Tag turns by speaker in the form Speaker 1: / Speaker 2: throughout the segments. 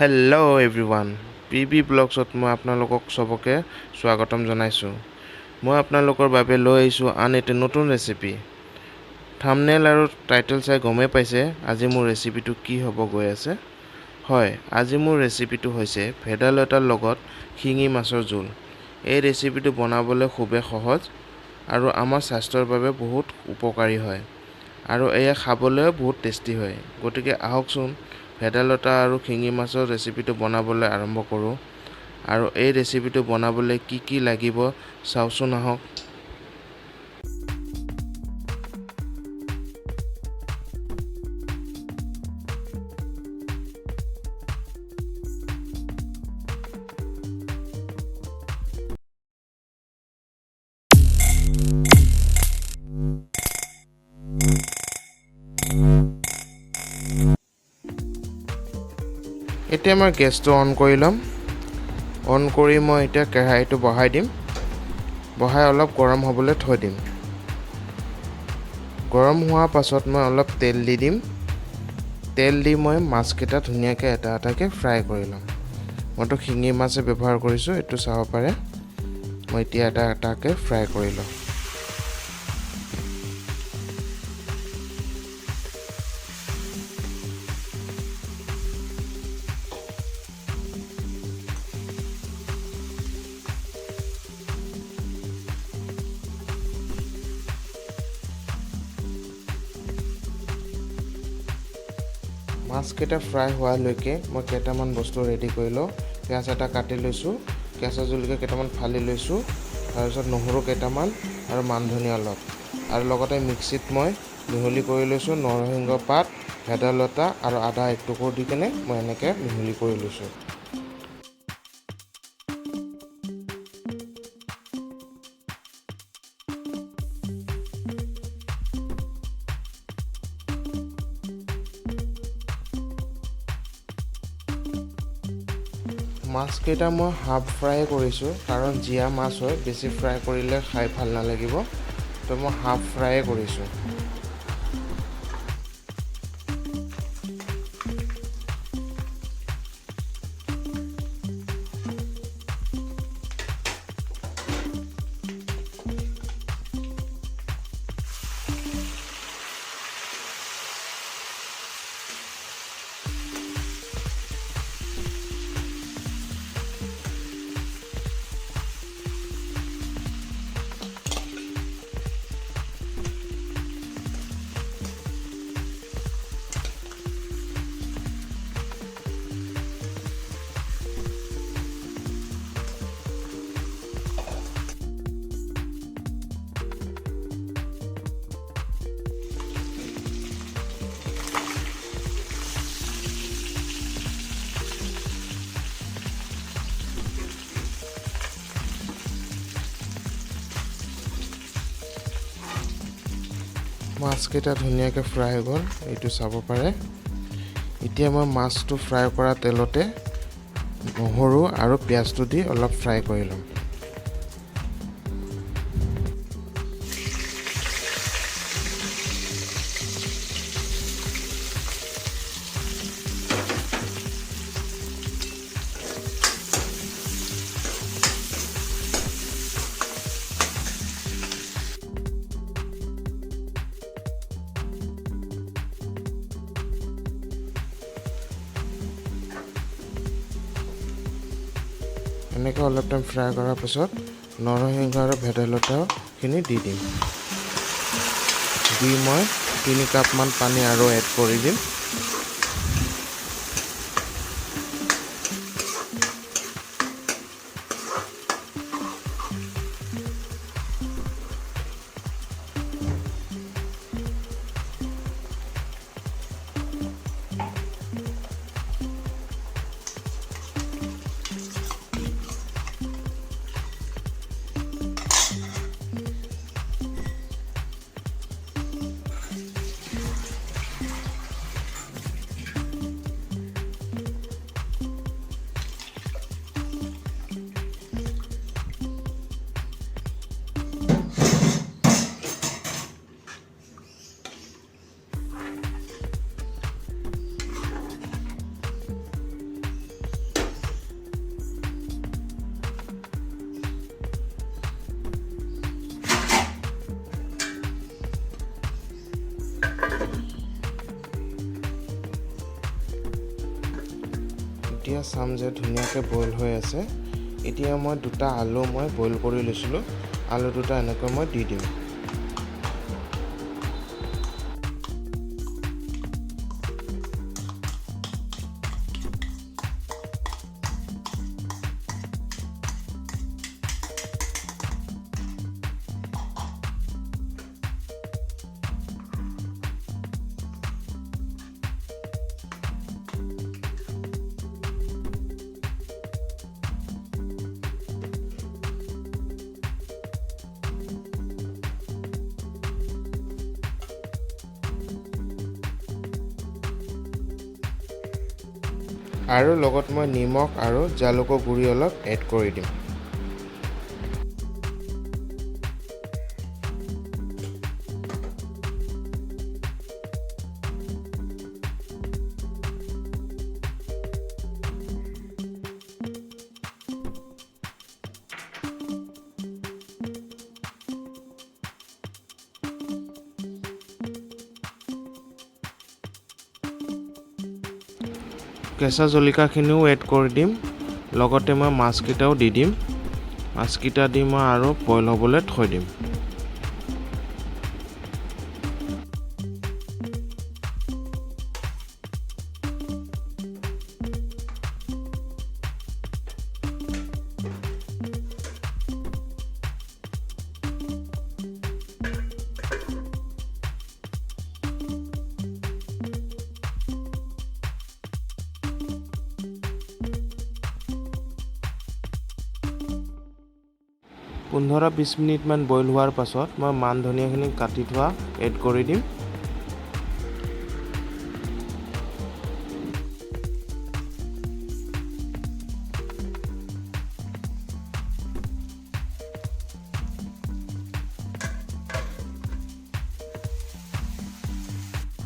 Speaker 1: Hello everyone. PB Blogsত মই আপোনালোকক সবকে স্বাগতম জনাইছো। মই আপোনালোকৰ বাবে লৈ আহিছো আন এটা নতুন ৰেচিপি। থাম্বনেইল আৰু টাইটেল চাই গমে পাইছে আজি মোৰ ৰেচিপিটো কি হ'ব গৈ আছে। হয়, আজি মোৰ ৰেচিপিটো হৈছে ভেদাইলতাৰ লগত শিঙি মাছৰ জোল। এই ৰেচিপিটো বনাবলৈ খুবেই সহজ আৰু আমাৰ স্বাস্থ্যৰ বাবে বহুত উপকাৰী হয়। আৰু এয়া খাবলৈও বহুত টেষ্টি হয়। গতিকে আহকচোন ভেদাইলতা আৰু শিঙি মাছৰ ৰেচিপিটো বনাবলৈ আৰম্ভ কৰোঁ। আৰু এই ৰেচিপিটো বনাবলৈ কি লাগিব চাওঁচোন আহক। এতিয়া মই গেছটো অন কৰি ল'ম। অন কৰি মই এতিয়া কেৰাহীটো বহাই দিম। বহাই অলপ গৰম হ'বলৈ থৈ দিম। গৰম হোৱাৰ পাছত মই অলপ তেল দি দিম। তেল দি মই মাছকেইটা ধুনীয়াকৈ এটা এটাকৈ ফ্ৰাই কৰি ল'ম। মইতো শিঙি মাছে ব্যৱহাৰ কৰিছোঁ, এইটো চাব পাৰে। মই এতিয়া এটা এটাকৈ ফ্ৰাই কৰি ল'ম। মাছকেইটা ফ্ৰাই হোৱালৈকে মই কেইটামান বস্তু ৰেডি কৰি লওঁ। পিঁয়াজ এটা কাটি লৈছোঁ, কেঁচা জলকীয়া কেইটামান ফালি লৈছোঁ, তাৰপিছত নহৰু কেইটামান আৰু মান ধনিয়া অলপ। আৰু লগতে মিক্সিত মই মিহলি কৰি লৈছোঁ নৰসিংহ পাত, ভেদাইলতা আৰু আদা এক টুকুৰ দি কেনে মই এনেকৈ মিহলি কৰি লৈছোঁ। মাছকেইটা মই হাফ ফ্ৰাই কৰিছোঁ, কাৰণ জীয়া মাছ হয়, বেছি ফ্ৰাই কৰিলে খাই ভাল নালাগিব। তো মই হাফ ফ্ৰাইয়ে কৰিছোঁ। মাছকেইটা ধুনীয়াকৈ ফ্ৰাই হৈ গ'ল, এইটো চাব পাৰে। এতিয়া মই মাছটো ফ্ৰাই কৰা তেলতে নহৰু আৰু পিঁয়াজটো দি অলপ ফ্ৰাই কৰি ল'ম। এনেকৈ অলপ টাইম ফ্ৰাই কৰাৰ পিছত নৰসিংহ আৰু ভেদাইলতাখিনি দি দিম। দি মই 3 কাপমান পানী আৰু এড কৰি দিম। এতিয়া চাম যে ধুনীয়াকৈ বইল হৈ আছে। এতিয়া মই দুটা আলু মই বইল কৰি লৈছিলোঁ। আলু দুটা এনেকৈ মই দি দিম। আৰু লগত মই নিমখ আৰু জালুকৰ গুড়ি অলপ এড কৰি দিম। কেঁচা জলকীয়াখিনিও এড কৰি দিম। লগতে মই মাছকেইটাও দি দিম। মাছকেইটা দি মই আৰু বইল হ'বলৈ থৈ দিম। পোন্ধৰ 20 মিনিটমান বইল হোৱাৰ পাছত মই মান ধনিয়াখিনি কাটি থোৱা এড কৰি দিম।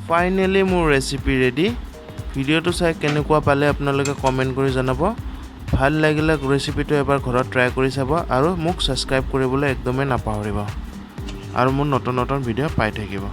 Speaker 1: ফাইনেলি মোৰ ৰেচিপি ৰেডি। ভিডিঅ'টো চাই কেনেকুৱা পালে আপোনালোকে কমেণ্ট কৰি জনাব। ভাল লাগিলে ৰেচিপিটো এবাৰ ঘৰত ট্ৰাই কৰি চাব আৰু মোক ছাবস্ক্ৰাইব কৰিবলৈ একদমেই নাপাহৰিব আৰু মোৰ নতুন ভিডিঅ' পাই থাকিব।